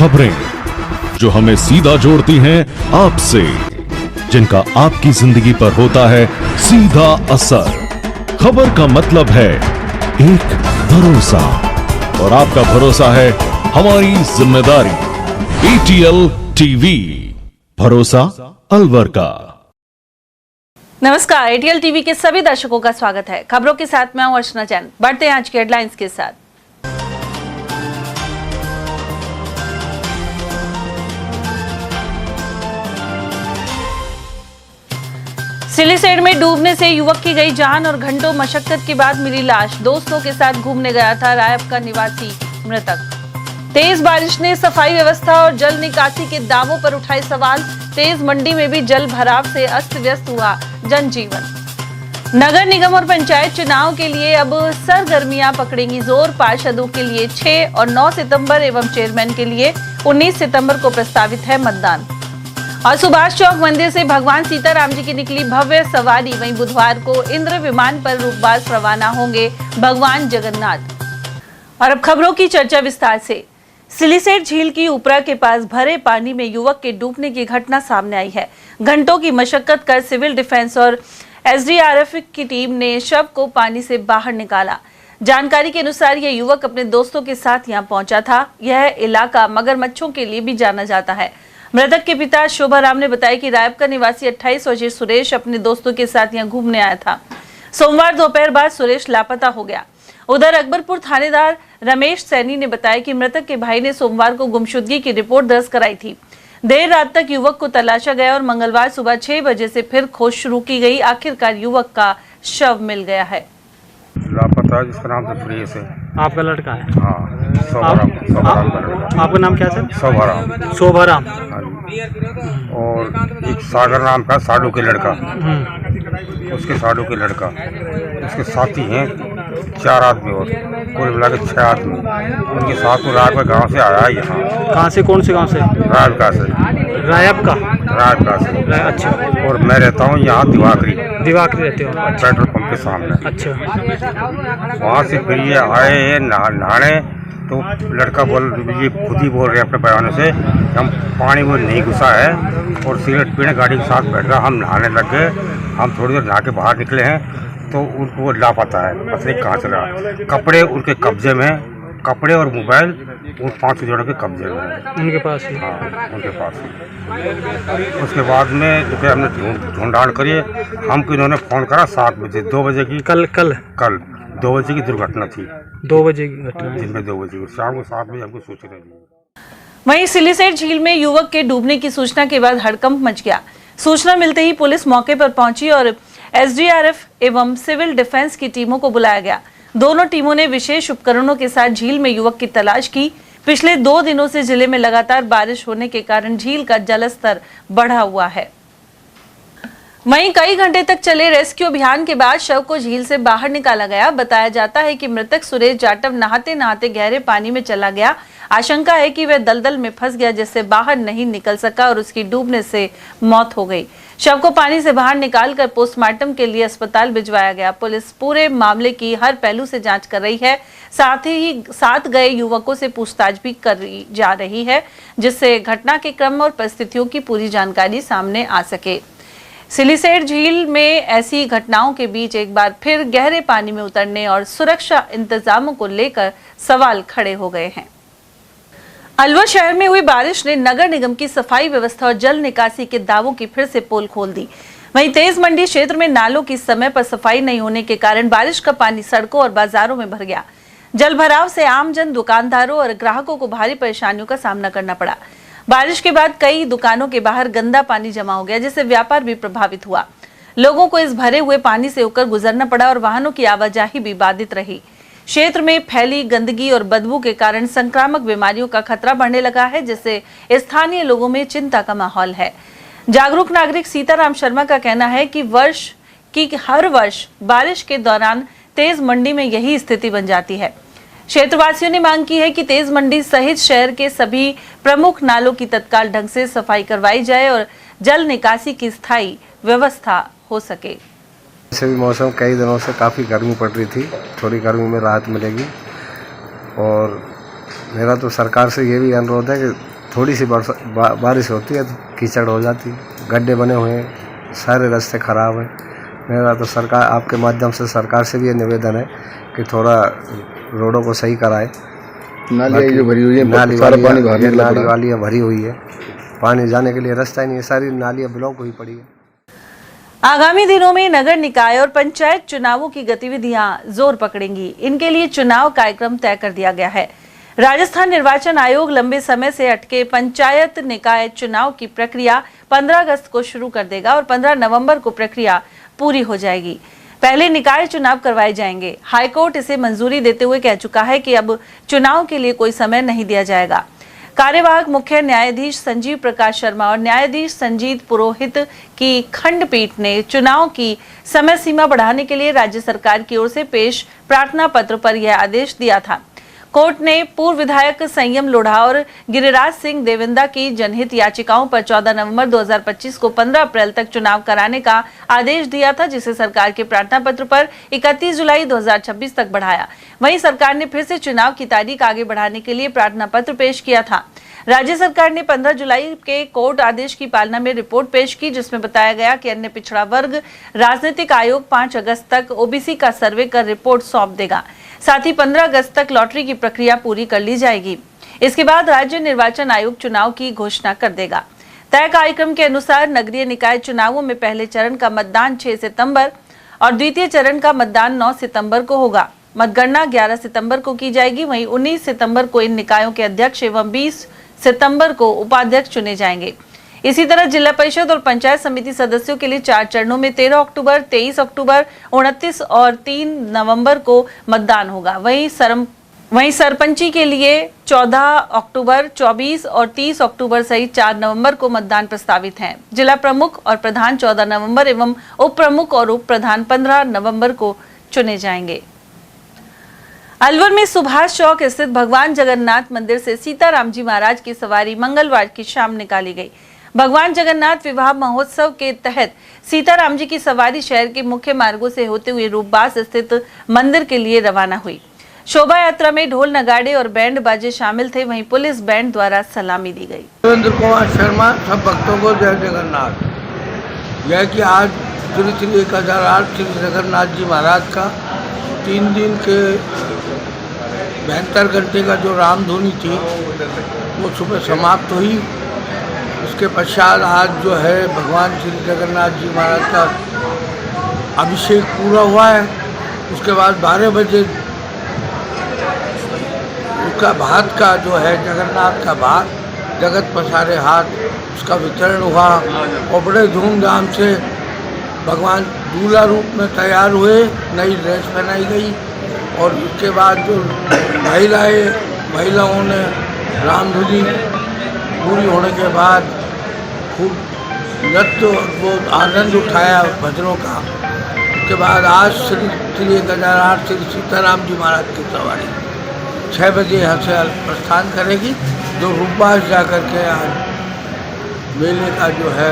खबरें जो हमें सीधा जोड़ती हैं आपसे, जिनका आपकी जिंदगी पर होता है सीधा असर। खबर का मतलब है एक भरोसा, और आपका भरोसा है हमारी जिम्मेदारी। ATL टीवी, भरोसा अलवर का। नमस्कार, ATL टीवी के सभी दर्शकों का स्वागत है। खबरों के साथ मैं हूं अर्चना जैन। बढ़ते हैं आज की हेडलाइंस के साथ। सिलीसेड में डूबने से युवक की गई जान और घंटों मशक्कत के बाद मिली लाश। दोस्तों के साथ घूमने गया था रायप का निवासी मृतक। तेज बारिश ने सफाई व्यवस्था और जल निकासी के दावों पर उठाए सवाल। तेज मंडी में भी जल भराव से अस्त व्यस्त हुआ जनजीवन। नगर निगम और पंचायत चुनाव के लिए अब सरगर्मियां पकड़ेंगी जोर। पार्षदों के लिए 6 और 9 सितंबर एवं चेयरमैन के लिए 19 सितंबर को प्रस्तावित है मतदान। और सुभाष चौक मंदिर से भगवान सीताराम जी की निकली भव्य सवारी। वहीं बुधवार को इंद्र विमान पर रूपबाज रवाना होंगे भगवान जगन्नाथ। और अब खबरों की चर्चा विस्तार से। सिलीसेड झील की उपरा के पास भरे पानी में युवक के डूबने की घटना सामने आई है। घंटों की मशक्कत कर सिविल डिफेंस और SDRF की टीम ने शव को पानी से बाहर निकाला। जानकारी के अनुसार यह युवक अपने दोस्तों के साथ यहां पहुंचा था। यह इलाका मगरमच्छों के लिए भी जाना जाता है। मृतक के पिता शोभाराम ने बताया कि रायप का निवासी 28 वर्षीय सुरेश अपने दोस्तों के साथ यहां घूमने आया था। सोमवार दोपहर बाद सुरेश लापता हो गया। उधर अकबरपुर थानेदार रमेश सैनी ने बताया कि मृतक के भाई ने सोमवार को गुमशुदगी की रिपोर्ट दर्ज कराई थी। देर रात तक युवक को तलाशा गया और मंगलवार सुबह 6 बजे से फिर खोज शुरू की गई। आखिरकार युवक का शव मिल गया है। लापता जिसका नाम तो प्रियस है। आपका लड़का है? हाँ, शोभाराम का लड़का। आपका नाम क्या सर? शोभाराम। शोभाराम। और एक सागर नाम का साडू के लड़का, उसके साडू के लड़का, उसके साथी हैं 4 आदमी और कुल मिला के 6 आदमी। उनके साथ में रायप का गाँव से आया है यहाँ। कहाँ से? कौन से गांव से? रायप का से। रायप का? रायप का से। अच्छा। और मैं रहता हूँ यहाँ दिवाकरी रहते हो? पेट्रोल पंप के सामने। अच्छा। वहाँ से फिर ये आए हैं नहाने, तो लड़का ये खुद ही बोल रहे हैं अपने बयानों से, हम पानी वो नहीं घुसा है और सिगरेट पीने गाड़ी के साथ बैठ रहा। हम नहाने लग गए। हम थोड़ी देर नहा के बाहर निकले हैं तो उनको लापता है, पता नहीं कहाँ चला। कपड़े उनके कब्जे में, कपड़े और मोबाइल उन 5 जोड़ों के कब्जे में है। उनके पास ही? हाँ, उनके पास ही। उसके बाद में क्योंकि हमने ढूंढाड़ करिए, हमको इन्होंने फ़ोन करा 7 बजे, 2 बजे की कल 2 बजे की दुर्घटना थी। 2 बजे की घटना? दिन में 2 बजे, शाम को 7 बजे हमको सूचना दी। वहीं सिलीसेड झील में युवक के डूबने की सूचना के बाद हड़कंप मच गया। सूचना मिलते ही पुलिस मौके पर पहुंची और SDRF एवं सिविल डिफेंस की टीमों को बुलाया गया। दोनों टीमों ने विशेष उपकरणों के साथ झील में युवक की तलाश की। पिछले 2 दिनों से जिले में लगातार बारिश होने के कारण झील का जलस्तर बढ़ा हुआ है। वहीं कई घंटे तक चले रेस्क्यू अभियान के बाद शव को झील से बाहर निकाला गया। बताया जाता है कि मृतक सुरेश जाटव नहाते नहाते गहरे पानी में चला गया। आशंका है कि वह दलदल में फंस गया, जिससे बाहर नहीं निकल सका और उसकी डूबने से मौत हो गई। शव को पानी से बाहर निकालकर पोस्टमार्टम के लिए अस्पताल भिजवाया गया। पुलिस पूरे मामले की हर पहलू से जांच कर रही है। साथ ही साथ गए युवकों से पूछताछ भी करी जा रही है, जिससे घटना के क्रम और परिस्थितियों की पूरी जानकारी सामने आ सके। सिलीसेड झील में ऐसी घटनाओं के बीच एक बार फिर गहरे पानी में उतरने और सुरक्षा इंतजामों को लेकर सवाल खड़े हो गए हैं। अलवर शहर में हुई बारिश ने नगर निगम की सफाई व्यवस्था और जल निकासी के दावों की फिर से पोल खोल दी। वहीं तेज मंडी क्षेत्र में नालों की समय पर सफाई नहीं होने के कारण बारिश का पानी सड़कों और बाजारों में भर गया। जल भराव से आमजन, दुकानदारों और ग्राहकों को भारी परेशानियों का सामना करना पड़ा। बारिश के बाद कई दुकानों के बाहर गंदा पानी जमा हो गया, जिससे व्यापार भी प्रभावित हुआ। लोगों को इस भरे हुए पानी से होकर गुजरना पड़ा और वाहनों की आवाजाही भी बाधित रही। क्षेत्र में फैली गंदगी और बदबू के कारण संक्रामक बीमारियों का खतरा बढ़ने लगा है, जिससे स्थानीय लोगों में चिंता का माहौल है। जागरूक नागरिक सीताराम शर्मा का कहना है कि हर वर्ष बारिश के दौरान तेज मंडी में यही स्थिति बन जाती है। क्षेत्रवासियों ने मांग की है कि तेज मंडी सहित शहर के सभी प्रमुख नालों की तत्काल ढंग से सफाई करवाई जाए और जल निकासी की स्थायी व्यवस्था हो सके। वैसे भी मौसम कई दिनों से काफ़ी गर्मी पड़ रही थी, थोड़ी गर्मी में राहत मिलेगी। और मेरा तो सरकार से ये भी अनुरोध है कि थोड़ी सी बारिश होती है तो कीचड़ हो जाती है, गड्ढे बने हुए हैं, सारे रास्ते खराब हैं। मेरा तो सरकार, आपके माध्यम से सरकार से भी ये निवेदन है कि थोड़ा रोडों को सही कराए। नालियाँ जो भरी हुई है, नाली सारा पानी बाहर निकला नाली पड़ा है। वालियाँ भरी हुई है, पानी जाने के लिए रास्ता ही नहीं है, सारी नालियाँ ब्लॉक हुई पड़ी है। आगामी दिनों में नगर निकाय और पंचायत चुनावों की गतिविधियां जोर पकड़ेंगी। इनके लिए चुनाव कार्यक्रम तय कर दिया गया है। राजस्थान निर्वाचन आयोग लंबे समय से अटके पंचायत निकाय चुनाव की प्रक्रिया 15 अगस्त को शुरू कर देगा और 15 नवंबर को प्रक्रिया पूरी हो जाएगी। पहले निकाय चुनाव करवाए जाएंगे। हाईकोर्ट इसे मंजूरी देते हुए कह चुका है कि अब चुनाव के लिए कोई समय नहीं दिया जाएगा। कार्यवाहक मुख्य न्यायाधीश संजीव प्रकाश शर्मा और न्यायाधीश संजीत पुरोहित की खंडपीठ ने चुनाव की समय सीमा बढ़ाने के लिए राज्य सरकार की ओर से पेश प्रार्थना पत्र पर यह आदेश दिया था। कोर्ट ने पूर्व विधायक संयम लोढ़ा और गिरिराज सिंह देविंदा की जनहित याचिकाओं पर 14 नवंबर 2025 को 15 अप्रैल तक चुनाव कराने का आदेश दिया था, जिसे सरकार के प्रार्थना पत्र पर 31 जुलाई 2026 तक बढ़ाया। वहीं सरकार ने फिर से चुनाव की तारीख आगे बढ़ाने के लिए प्रार्थना पत्र पेश किया था। राज्य सरकार ने 15 जुलाई के कोर्ट आदेश की पालना में रिपोर्ट पेश की, जिसमें बताया गया कि अन्य पिछड़ा वर्ग राजनीतिक आयोग 5 अगस्त तक ओबीसी का सर्वे कर रिपोर्ट सौंप देगा। साथ ही 15 अगस्त तक लॉटरी की प्रक्रिया पूरी कर ली जाएगी। इसके बाद राज्य निर्वाचन आयोग चुनाव की घोषणा कर देगा। तय कार्यक्रम के अनुसार नगरीय निकाय चुनावों में पहले चरण का मतदान 6 सितंबर और द्वितीय चरण का मतदान 9 सितंबर को होगा। मतगणना 11 सितंबर को की जाएगी। वहीं 19 सितंबर को इन निकायों के अध्यक्ष एवं 20 सितंबर को उपाध्यक्ष चुने जाएंगे। इसी तरह जिला परिषद और पंचायत समिति सदस्यों के लिए 4 चरणों में 13 अक्टूबर, 23 अक्टूबर, 29 और 3 नवंबर को मतदान होगा। वहीं सरपंची के लिए 14 अक्टूबर, 24 और 30 अक्टूबर सहित 4 नवंबर को मतदान प्रस्तावित है। जिला प्रमुख और प्रधान 14 नवंबर एवं उप प्रमुख और उप प्रधान 15 नवंबर को चुने जाएंगे। अलवर में सुभाष चौक स्थित भगवान जगन्नाथ मंदिर से सीताराम जी महाराज की सवारी मंगलवार की शाम निकाली गई। भगवान जगन्नाथ विवाह महोत्सव के तहत सीताराम जी की सवारी शहर के मुख्य मार्गों से होते हुए रूपबास स्थित मंदिर के लिए रवाना हुई। शोभा यात्रा में ढोल नगाड़े और बैंड बाजे शामिल थे। वहीं पुलिस बैंड द्वारा सलामी दी गई। सुरेंद्र कुमार शर्मा, सब भक्तों को जय जगन्नाथ। यह कि आज श्री 1008 श्री जगन्नाथ जी महाराज का 3 दिन के 72 घंटे का जो रामधुनी थी वो सुबह समाप्त हुई। उसके पश्चात आज जो है भगवान श्री जगन्नाथ जी महाराज का अभिषेक पूरा हुआ है। उसके बाद 12 बजे उसका भात का जो है जगन्नाथ का भात, जगत पसारे हाथ, उसका वितरण हुआ और बड़े धूमधाम से भगवान दूल्हा रूप में तैयार हुए, नई ड्रेस पहनाई गई और उसके बाद जो महिलाओं ने रामधुनी पूरी होने के बाद खूब नृत्य और वो आनंद उठाया भजनों का। उसके बाद आज श्री 1008 श्री सीताराम जी महाराज की सवारी 6 बजे यहाँ से प्रस्थान करेगी, जो रूपबास जा कर के आज मेले का जो है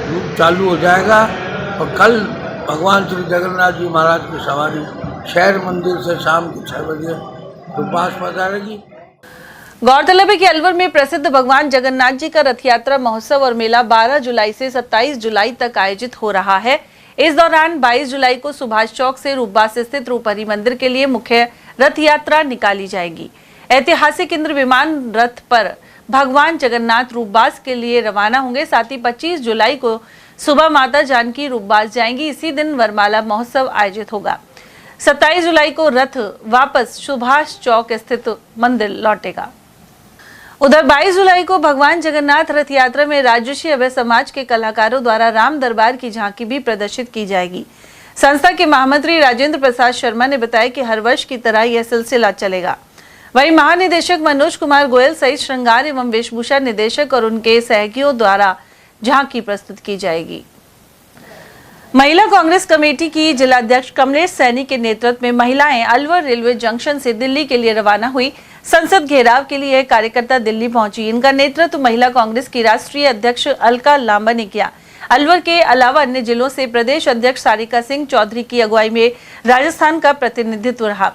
रूप चालू हो जाएगा और कल भगवान श्री जगन्नाथ जी महाराज की सवारी शहर मंदिर से शाम को 6 बजे रूपबास पधारेगी। गौरतलब है कि अलवर में प्रसिद्ध भगवान जगन्नाथ जी का रथ यात्रा महोत्सव और मेला 12 जुलाई से 27 जुलाई तक आयोजित हो रहा है। इस दौरान 22 जुलाई को सुभाष चौक से रूपबास स्थित रूपहरी मंदिर के लिए मुख्य रथ यात्रा निकाली जाएगी। ऐतिहासिक इंद्र विमान रथ पर भगवान जगन्नाथ रूपबास के लिए रवाना होंगे। साथ ही 25 जुलाई को सुबह माता जानकी रूपबास जाएंगी। इसी दिन वरमाला महोत्सव आयोजित होगा। 27 जुलाई को रथ वापस सुभाष चौक स्थित मंदिर लौटेगा। उधर 22 जुलाई को भगवान जगन्नाथ रथ यात्रा में राजर्षि अभय समाज के कलाकारों द्वारा राम दरबार की झांकी भी प्रदर्शित की जाएगी। संस्था के महामंत्री राजेंद्र प्रसाद शर्मा ने बताया कि हर वर्ष की तरह यह सिलसिला चलेगा। वहीं महानिदेशक मनोज कुमार गोयल सहित श्रृंगार एवं वेशभूषा निदेशक और उनके सहयोगियों द्वारा झांकी प्रस्तुत की जाएगी। महिला कांग्रेस कमेटी की जिलाध्यक्ष कमलेश सैनी के नेतृत्व में महिलाएं अलवर रेलवे जंक्शन से दिल्ली के लिए रवाना हुई। संसद घेराव के लिए कार्यकर्ता दिल्ली पहुंची। इनका नेतृत्व महिला कांग्रेस की राष्ट्रीय अध्यक्ष अलका लांबा ने किया। अलवर के अलावा अन्य जिलों से प्रदेश अध्यक्ष सारिका सिंह चौधरी की अगुवाई में राजस्थान का प्रतिनिधित्व रहा।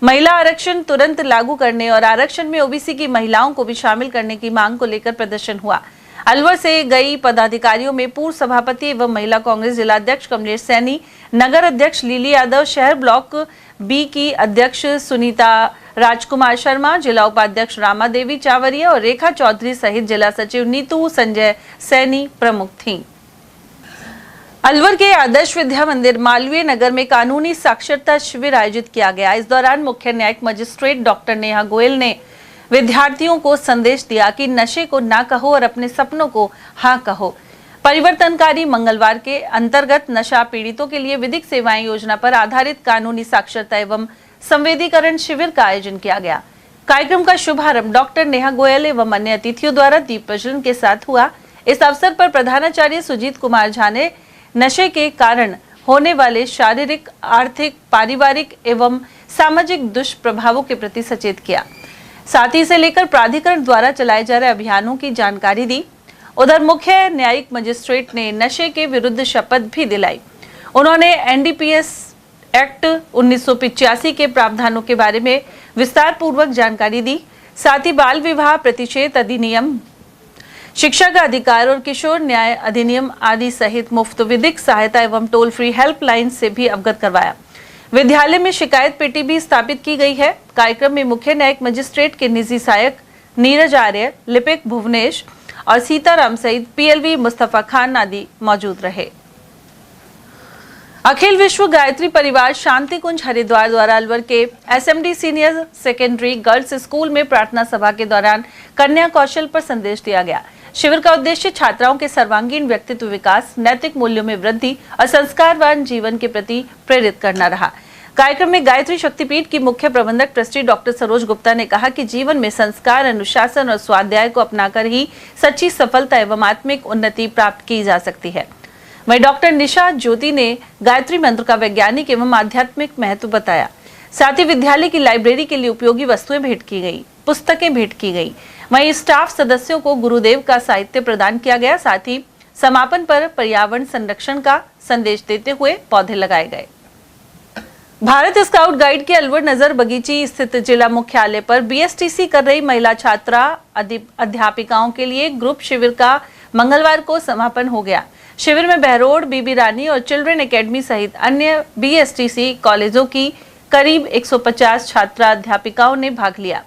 महिला आरक्षण तुरंत लागू करने और आरक्षण में ओबीसी की महिलाओं को भी शामिल करने की मांग को लेकर प्रदर्शन हुआ। अलवर से गई पदाधिकारियों में पूर्व सभापति एवं महिला कांग्रेस जिला अध्यक्ष कमलेश सैनी, नगर अध्यक्ष लीली यादव, शहर ब्लॉक बी की अध्यक्ष सुनीता राजकुमार शर्मा, जिला उपाध्यक्ष रामा देवी चावरिया और रेखा चौधरी सहित जिला सचिव नीतू संजय सैनी प्रमुख थीं। अलवर के आदर्श विद्या मंदिर मालवीय नगर में कानूनी साक्षरता शिविर आयोजित किया गया। इस दौरान मुख्य न्यायिक मजिस्ट्रेट डॉक्टर नेहा गोयल ने विद्यार्थियों को संदेश दिया कि नशे को ना कहो और अपने सपनों को हाँ कहो। परिवर्तनकारी मंगलवार के अंतर्गत नशा पीड़ितों के लिए विधिक सेवाएं योजना पर आधारित कानूनी साक्षरता एवं संवेदीकरण शिविर का आयोजन किया गया। कार्यक्रम का शुभारंभ डॉक्टर नेहा गोयल एवं अन्य अतिथियों द्वारा दीप प्रज्वलन के साथ हुआ। इस अवसर पर प्रधानाचार्य सुजीत कुमार झा ने नशे के कारण होने वाले शारीरिक, आर्थिक, पारिवारिक एवं सामाजिक दुष्प्रभावों के प्रति सचेत किया। साथ ही इसे लेकर प्राधिकरण द्वारा चलाए जा रहे अभियानों की जानकारी दी। उधर मुख्य न्यायिक मजिस्ट्रेट ने नशे के विरुद्ध शपथ भी दिलाई। उन्होंने एनडीपीएस एक्ट 1985 के प्रावधानों के बारे में विस्तार पूर्वक जानकारी दी। साथ ही बाल विवाह प्रतिषेध अधिनियम, शिक्षा का अधिकार और किशोर न्याय अधिनियम आदि सहित मुफ्त विधिक सहायता एवं टोल फ्री हेल्पलाइन से भी अवगत करवाया। विद्यालय में शिकायत पेटी भी स्थापित की गई है। कार्यक्रम में मुख्य न्यायिक मजिस्ट्रेट के निजी सहायक नीरज आर्य, लिपिक भुवनेश और सीताराम सहित पीएलवी मुस्तफा खान आदि मौजूद रहे। अखिल विश्व गायत्री परिवार शांति कुंज हरिद्वार द्वारा अलवर के SMD senior secondary girls school में प्रार्थना सभा के दौरान कन्या कौशल पर संदेश दिया गया। शिविर का उद्देश्य छात्राओं के सर्वांगीण व्यक्तित्व विकास, नैतिक मूल्यों में वृद्धि और संस्कारवान जीवन के प्रति प्रेरित करना रहा। कार्यक्रम में गायत्री शक्तिपीठ की मुख्य प्रबंधक ट्रस्टी डॉक्टर सरोज गुप्ता ने कहा कि जीवन में संस्कार, अनुशासन और स्वाध्याय को अपनाकर ही सच्ची सफलता एवं आत्मिक उन्नति प्राप्त की जा सकती है। वहीं डॉक्टर निशा ज्योति ने गायत्री मंत्र का वैज्ञानिक एवं आध्यात्मिक महत्व बताया। साथ ही विद्यालय की लाइब्रेरी के लिए उपयोगी वस्तुएं भेंट की गई, पुस्तकें भेंट की गई। वहीं स्टाफ सदस्यों को गुरुदेव का साहित्य प्रदान किया गया। साथ ही समापन पर पर्यावरण संरक्षण का संदेश देते हुए पौधे लगाए गए। भारत स्काउट गाइड के अलवर नजर बगीची स्थित जिला मुख्यालय पर बीएसटीसी कर रही महिला छात्रा अध्यापिकाओं के लिए ग्रुप शिविर का मंगलवार को समापन हो गया। शिविर में बहरोड, बीबी रानी और चिल्ड्रन एकेडमी सहित अन्य बीएसटीसी कॉलेजों की करीब 150 छात्रा अध्यापिकाओं ने भाग लिया।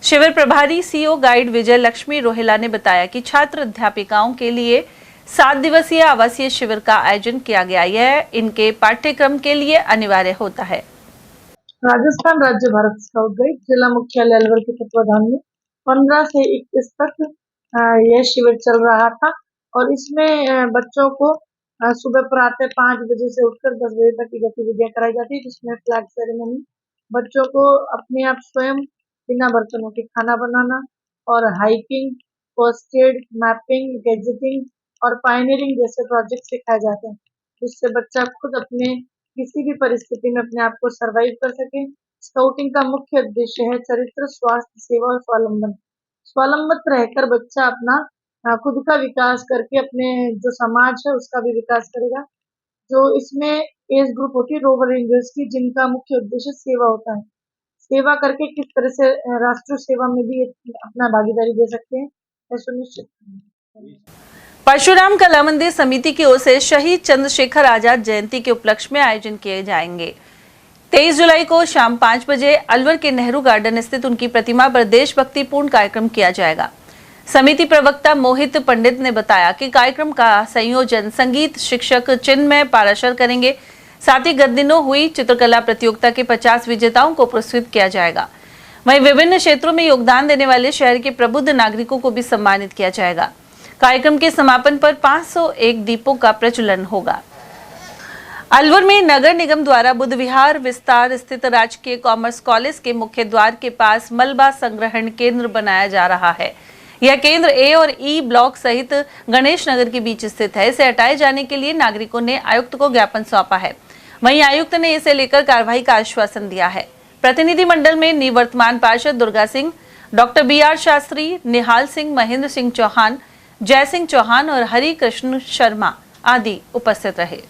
शिविर प्रभारी सीओ गाइड विजय लक्ष्मी रोहिला ने बताया कि छात्र अध्यापिकाओं के लिए 7 दिवसीय आवासीय शिविर का आयोजन किया गया। यह इनके पाठ्यक्रम के लिए अनिवार्य होता है। राजस्थान राज्य भारत स्काउट गाइड जिला मुख्यालय अलवर के तत्वाधान में 15 से 21 तक यह शिविर चल रहा था और इसमें बच्चों को सुबह प्रातः 5 बजे से उठकर 10 बजे तक की गतिविधियां कराई जाती है, जिसमें फ्लैग सेरेमनी, बच्चों को अपने आप स्वयं बिना बर्तनों के खाना बनाना और हाइकिंग, फर्स्ट एड, मैपिंग, गैजेटिंग और पायनियरिंग जैसे प्रोजेक्ट सिखाए जाते हैं, जिससे बच्चा खुद अपने किसी भी परिस्थिति में अपने आप को सर्वाइव कर सके। स्काउटिंग का मुख्य उद्देश्य है चरित्र, स्वास्थ्य, सेवा और स्वावलंबन। स्वावलंबित रहकर बच्चा अपना खुद का विकास करके अपने जो समाज है उसका भी विकास करेगा। जो इसमें एज ग्रुप होती है रोवर रेंजर्स की, जिनका मुख्य उद्देश्य सेवा होता है। सेवा करके किस तरह से राष्ट्र सेवा में भी अपना भागीदारी दे सकते हैं, यह सुनिश्चित। परशुराम कला मंदिर समिति की ओर से शहीद चंद्रशेखर आजाद जयंती के उपलक्ष्य में आयोजन किए जाएंगे। 23 जुलाई को शाम 5 बजे अलवर के नेहरू गार्डन स्थित उनकी प्रतिमा पर देशभक्तिपूर्ण कार्यक्रम किया जाएगा। समिति प्रवक्ता मोहित पंडित ने बताया कि कार्यक्रम का संयोजन संगीत शिक्षक चिन्मय पाराशर करेंगे। साथ ही गत दिनों हुई चित्रकला प्रतियोगिता के 50 विजेताओं को पुरस्कृत किया जाएगा। वहीं विभिन्न क्षेत्रों में योगदान देने वाले शहर के प्रबुद्ध नागरिकों को भी सम्मानित किया जाएगा। कार्यक्रम के समापन पर 501 दीपों का प्रज्वलन होगा। अलवर में नगर निगम द्वारा बुद्ध विहार विस्तार स्थित राजकीय कॉमर्स कॉलेज के मुख्य द्वार के पास मलबा संग्रहण केंद्र बनाया जा रहा है। यह केंद्र ए और ई ब्लॉक सहित गणेश नगर के बीच स्थित है। इसे हटाए जाने के लिए नागरिकों ने आयुक्त को ज्ञापन सौंपा है। वहीं आयुक्त ने इसे लेकर कार्रवाई का आश्वासन दिया है। प्रतिनिधि मंडल में निवर्तमान पार्षद दुर्गा सिंह, डॉक्टर BR शास्त्री, निहाल सिंह, महेंद्र सिंह चौहान, जय सिंह चौहान और हरि कृष्ण शर्मा आदि उपस्थित रहे।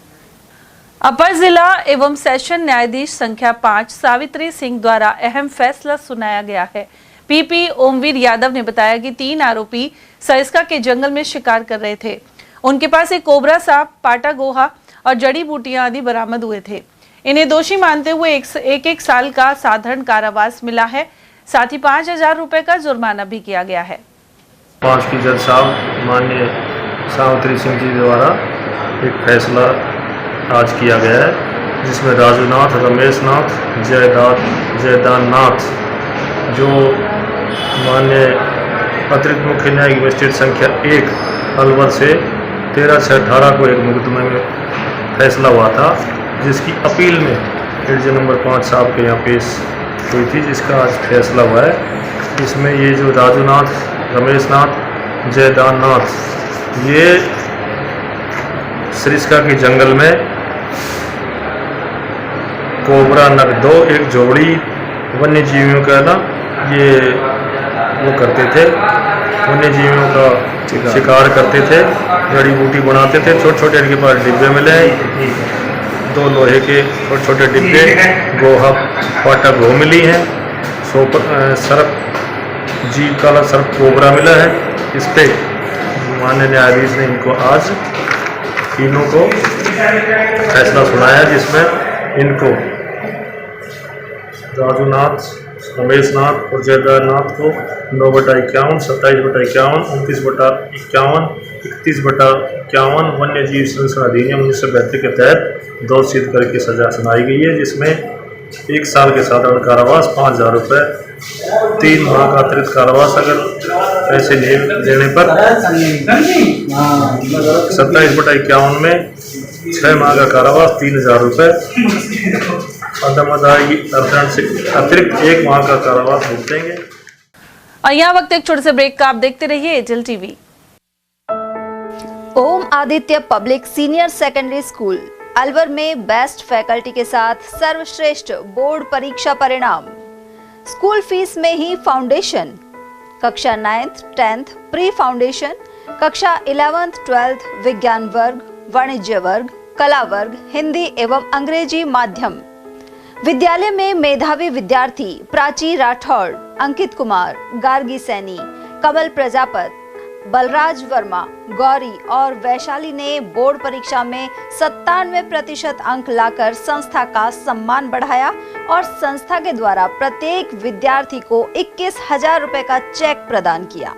अपर जिला एवं सेशन न्यायाधीश संख्या 5 सावित्री सिंह द्वारा अहम फैसला सुनाया गया है। पीपी ओमवीर यादव ने बताया कि 3 आरोपी सरिस्का के जंगल में शिकार कर रहे थे। उनके पास एक कोबरा सांप, पाटा गोहा और जड़ी बूटियां आदि बरामद हुए थे। इन्हें दोषी मानते हुए एक साल का साधारण कारावास मिला है। साथ ही 5,000 रुपए का जुर्माना भी किया गया है। 5 की जज साहब माननीय सावित्री सिंह जी द्वारा एक फैसला आज किया गया है, जिसमें राजूनाथ, रमेश नाथ, जयदान नाथ जो माननीय अतिरिक्त मुख्य न्यायिक मजिस्ट्रेट संख्या 1 अलवर से 13/6/18 को एक मुकदमे में फैसला हुआ था, जिसकी अपील में एडीजे नंबर 5 साहब के यहाँ पेश हुई थी, जिसका आज फैसला हुआ है। इसमें ये जो राजूनाथ, रमेश नाथ, जयदान नाथ ये सरिस्का के जंगल में कोबरा नग 2 एक जोड़ी वन्य जीवियों का ना ये वो करते थे, वन्य जीवियों का शिकार करते थे, जड़ी बूटी बनाते थे। छोटे छोटे इनके पास डिब्बे मिले हैं, 2 लोहे के छोटे छोटे डिब्बे, गोहा पाटा गो मिली हैं, सर्प जीव काला सर्प कोबरा मिला है। इस पे माननीय न्यायाधीश ने इनको आज तीनों को फैसला सुनाया, जिसमें इनको राजूनाथ, रमेश नाथ और जयदान नाथ को 9/51, 27/51, 29/51, 31/51 वन्य जीव संरक्षण अधिनियम 1972 के तहत दोष सिद्ध करके सजा सुनाई गई है, जिसमें 1 साल के साधारण कारावास, 5,000 रुपये, 3 माह का अतिरिक्त कारावास अगर पैसे देने पर, 27/51 में 6 माह का कारावास, 3,000 रुपये, अदम अदायगी अर्थदंड से अतिरिक्त 1 माह का कारावास भुगतेंगे। और यहाँ वक्त एक छोटे से ब्रेक का, आप देखते रहिए एजल TV. Om Aditya public senior secondary school Alwar में बेस्ट फैकल्टी के साथ सर्वश्रेष्ठ बोर्ड परीक्षा परिणाम। स्कूल फीस में ही फाउंडेशन, कक्षा 9th 10th प्री फाउंडेशन, कक्षा 11th 12th विज्ञान वर्ग, वाणिज्य वर्ग, कला वर्ग, हिंदी एवं अंग्रेजी माध्यम। विद्यालय में मेधावी विद्यार्थी प्राची राठौड़, अंकित कुमार, गार्गी सैनी, कमल प्रजापत, बलराज वर्मा, गौरी और वैशाली ने बोर्ड परीक्षा में 97% अंक लाकर संस्था का सम्मान बढ़ाया और संस्था के द्वारा प्रत्येक विद्यार्थी को 21,000 रुपए का चेक प्रदान किया।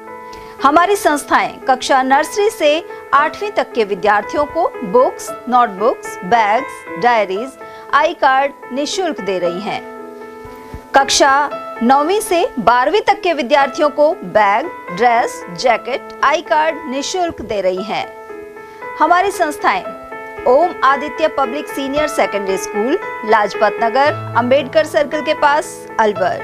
हमारी संस्थाएं कक्षा नर्सरी से 8वीं तक के विद्यार्थियों को बुक्स, नोटबुक्स, बैग्स, डायरीज, आई कार्ड निःशुल्क दे रही हैं। कक्षा 9वीं से 12वीं तक के विद्यार्थियों को bag, dress, jacket, I card निःशुल्क दे रही हैं। हमारी संस्थाएं Om Aditya public senior secondary school, Lajpat Nagar, Ambedkar circle के पास, Alwar.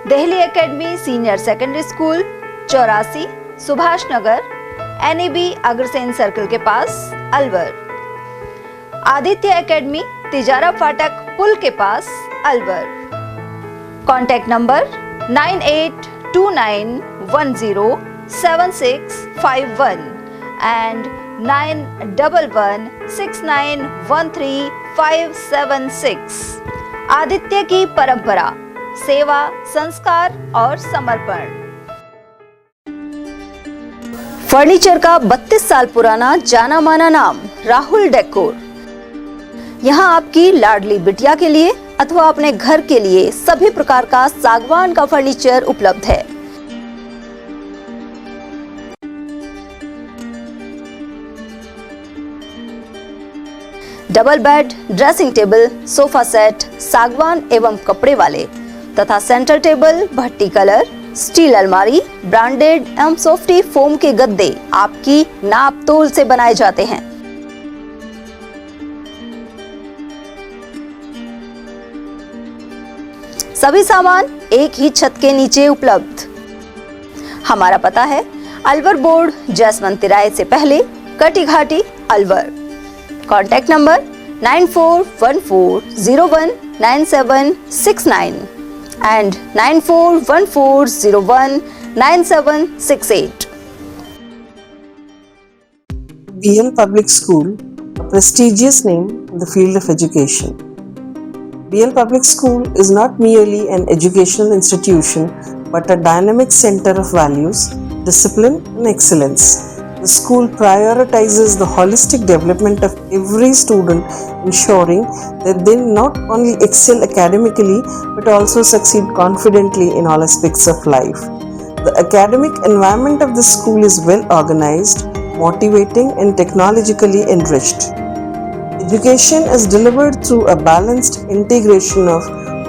Delhi academy senior secondary school, 84 Subhash Nagar, NEB Agrasen circle के पास, अलवर। आदित्य एकेडमी तिजारा फाटक पुल के पास, Alwar. Contact number 9829107651 and 9116913576। Aditya की परंपरा, सेवा, संस्कार और समर्पण। फर्नीचर का 32 साल पुराना जाना माना नाम राहुल डेकोर। यहाँ आपकी लाडली बिटिया के लिए अथवा अपने घर के लिए सभी प्रकार का सागवान का फर्नीचर उपलब्ध है। Double bed, dressing table, sofa set सागवान एवं कपड़े वाले तथा सेंटर टेबल, भट्टी कलर, स्टील अलमारी, ब्रांडेड एवं सॉफ्टी फोम के गद्दे आपकी नाप तोल से बनाए जाते हैं। सभी सामान एक ही छत के नीचे उपलब्ध। हमारा पता है अलवर बोर्ड, जैसमंत तिराहे से पहले, Kati Ghati, Alwar. Contact number 9414019769 and 9414019768. BL Public School, a prestigious name in the field of education. BL Public School is not merely an educational institution but a dynamic center of values, discipline and excellence. The school prioritizes the holistic development of every student, ensuring that they not only excel academically but also succeed confidently in all aspects of life. The academic environment of the school is well organized, motivating and technologically enriched. Education is delivered through a balanced integration of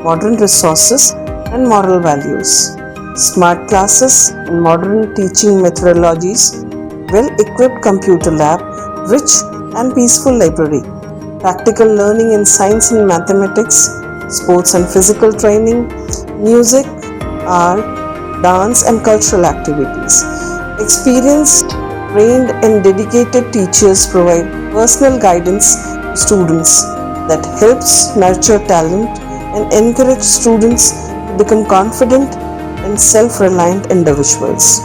modern resources and moral values. Smart classes and modern teaching methodologies, well-equipped computer lab, rich and peaceful library, practical learning in science and mathematics, sports and physical training, music, art, dance and cultural activities. Experienced, trained and dedicated teachers provide personal guidance to students that helps nurture talent and encourage students to become confident and self-reliant individuals.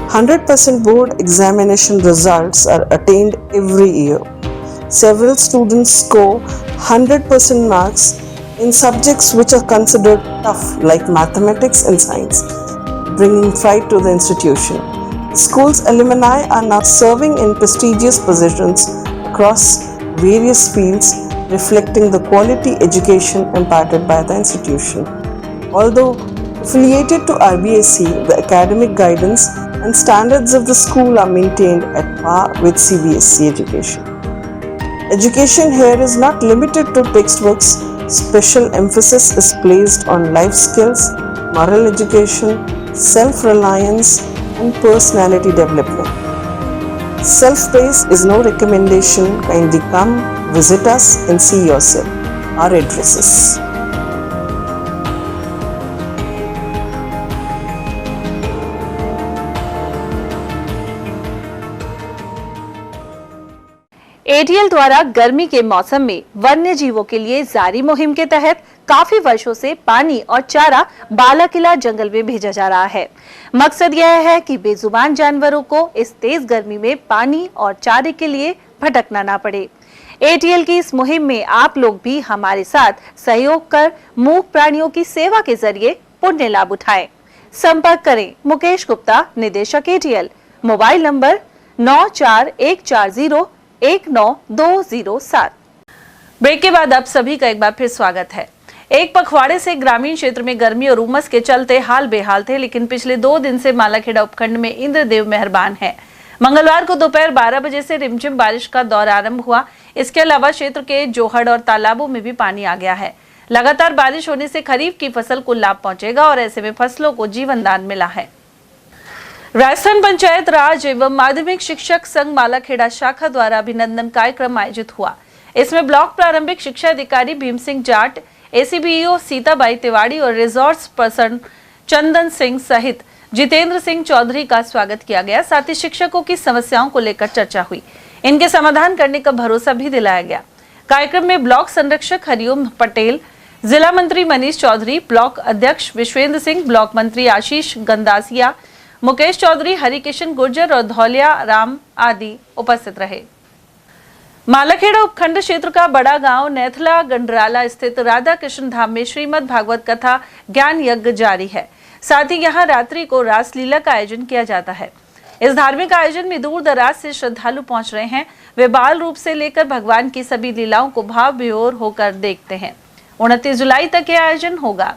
100% board examination results are attained every year. Several students score 100% marks in subjects which are considered tough like mathematics and science, bringing pride to the institution. The school's alumni are now serving in prestigious positions across various fields, reflecting the quality education imparted by the institution. Although affiliated to RBSE, the academic guidance and standards of the school are maintained at par with CBSE education. Education here is not limited to textbooks. Special emphasis is placed on life skills, moral education, self-reliance, and personality development. Self-praise is no recommendation. Kindly come, visit us and see yourself. Our addresses. ATL द्वारा गर्मी के मौसम में वन्य जीवों के लिए जारी मुहिम के तहत काफी वर्षों से पानी और चारा बालाकिला जंगल में भेजा जा रहा है। मकसद यह है कि बेजुबान जानवरों को इस तेज गर्मी में पानी और चारे के लिए भटकना ना पड़े। एटीएल की इस मुहिम में आप लोग भी हमारे साथ सहयोग कर मूक प्राणियों की सेवा के जरिए पुण्य लाभ उठाएं। संपर्क करें मुकेश गुप्ता, निदेशक एटीएल, मोबाइल नंबर 9414019207। ब्रेक के बाद आप सभी का एक बार फिर स्वागत है। एक पखवाड़े से ग्रामीण क्षेत्र में गर्मी और उमस के चलते हाल बेहाल थे, लेकिन पिछले 2 दिन से मालाखेड़ा उपखंड में इंद्रदेव मेहरबान है। मंगलवार को दोपहर 12 बजे से रिमझिम बारिश का दौर आरंभ हुआ। इसके अलावा क्षेत्र के जोहड़ और तालाबों में भी पानी आ गया है। लगातार बारिश होने से खरीफ की फसल को लाभ पहुंचेगा और ऐसे में फसलों को जीवन दान मिला है। राजस्थान पंचायत राज एवं माध्यमिक शिक्षक संघ मालाखेड़ा शाखा द्वारा अभिनंदन कार्यक्रम आयोजित हुआ। इसमें ब्लॉक प्रारंभिक शिक्षा अधिकारी भीम सिंह जाट, एसीबीईओ सीताबाई तिवाड़ी और रिजोर्स पर्सन चंदन सिंह सहित जितेंद्र सिंह चौधरी का स्वागत किया गया। साथ ही शिक्षकों की समस्याओं को लेकर चर्चा हुई, इनके समाधान करने का भरोसा भी दिलाया गया। कार्यक्रम में ब्लॉक संरक्षक हरिओम पटेल, जिला मंत्री मनीष चौधरी, ब्लॉक अध्यक्ष विश्वेंद्र सिंह, ब्लॉक मंत्री आशीष गंदासिया, मुकेश चौधरी, हरिकिशन गुर्जर और धौलिया राम आदि उपस्थित रहे। मालाखेड़ा उपखंड क्षेत्र का बड़ा गांव नेथला गंडराला स्थित राधा कृष्ण धाम में श्रीमद् भागवत कथा ज्ञान यज्ञ जारी है। साथ ही यहां रात्रि को रासलीला का आयोजन किया जाता है। इस धार्मिक आयोजन में दूर दराज से श्रद्धालु पहुंच रहे हैं। वे बाल रूप से लेकर भगवान की सभी लीलाओं को भाव विभोर होकर देखते हैं। 29 जुलाई तक यह आयोजन होगा।